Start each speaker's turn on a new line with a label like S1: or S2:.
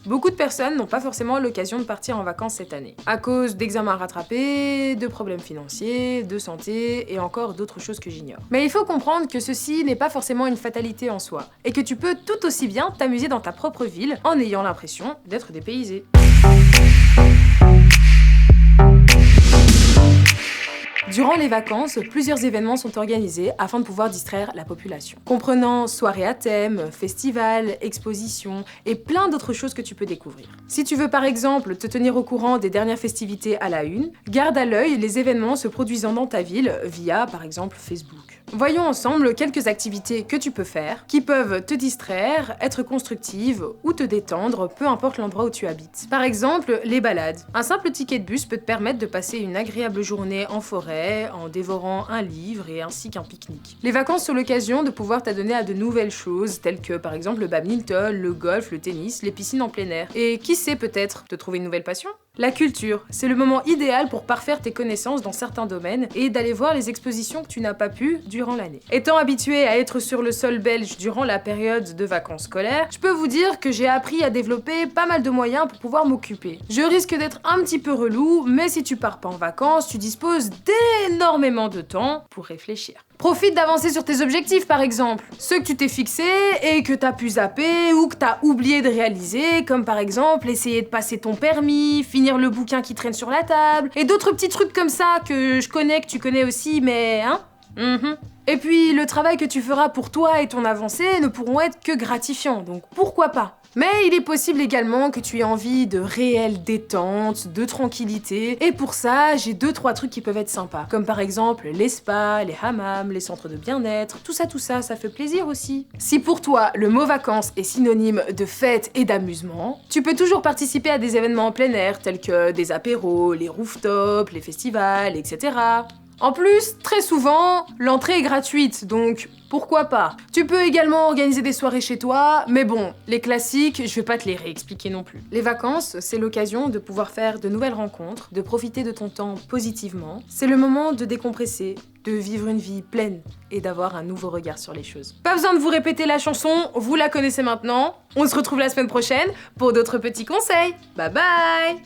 S1: Beaucoup de personnes n'ont pas forcément l'occasion de partir en vacances cette année, à cause d'examens à rattraper, de problèmes financiers, de santé et encore d'autres choses que j'ignore. Mais il faut comprendre que ceci n'est pas forcément une fatalité en soi, et que tu peux tout aussi bien t'amuser dans ta propre ville en ayant l'impression d'être dépaysé. Durant les vacances, plusieurs événements sont organisés afin de pouvoir distraire la population, comprenant soirées à thème, festivals, expositions et plein d'autres choses que tu peux découvrir. Si tu veux par exemple te tenir au courant des dernières festivités à la une, garde à l'œil les événements se produisant dans ta ville via par exemple Facebook. Voyons ensemble quelques activités que tu peux faire, qui peuvent te distraire, être constructives ou te détendre, peu importe l'endroit où tu habites. Par exemple, les balades. Un simple ticket de bus peut te permettre de passer une agréable journée en forêt, en dévorant un livre et ainsi qu'un pique-nique. Les vacances sont l'occasion de pouvoir t'adonner à de nouvelles choses, telles que par exemple le badminton, le golf, le tennis, les piscines en plein air. Et qui sait peut-être te trouver une nouvelle passion ? La culture, c'est le moment idéal pour parfaire tes connaissances dans certains domaines et d'aller voir les expositions que tu n'as pas pu durant l'année. Étant habitué à être sur le sol belge durant la période de vacances scolaires, je peux vous dire que j'ai appris à développer pas mal de moyens pour pouvoir m'occuper. Je risque d'être un petit peu relou, mais si tu pars pas en vacances, tu disposes d'énormément de temps pour réfléchir. Profite d'avancer sur tes objectifs par exemple, ceux que tu t'es fixés et que t'as pu zapper ou que t'as oublié de réaliser, comme par exemple essayer de passer ton permis, finir le bouquin qui traîne sur la table, et d'autres petits trucs comme ça que je connais, que tu connais aussi, mais hein. Et puis le travail que tu feras pour toi et ton avancée ne pourront être que gratifiants, donc pourquoi pas ? Mais il est possible également que tu aies envie de réelle détente, de tranquillité, et pour ça, j'ai 2-3 trucs qui peuvent être sympas, comme par exemple les spas, les hammams, les centres de bien-être, tout ça, ça fait plaisir aussi. Si pour toi, le mot vacances est synonyme de fête et d'amusement, tu peux toujours participer à des événements en plein air, tels que des apéros, les rooftops, les festivals, etc. En plus, très souvent, l'entrée est gratuite, donc pourquoi pas. Tu peux également organiser des soirées chez toi, mais bon, les classiques, je vais pas te les réexpliquer non plus. Les vacances, c'est l'occasion de pouvoir faire de nouvelles rencontres, de profiter de ton temps positivement. C'est le moment de décompresser, de vivre une vie pleine et d'avoir un nouveau regard sur les choses. Pas besoin de vous répéter la chanson, vous la connaissez maintenant. On se retrouve la semaine prochaine pour d'autres petits conseils. Bye bye!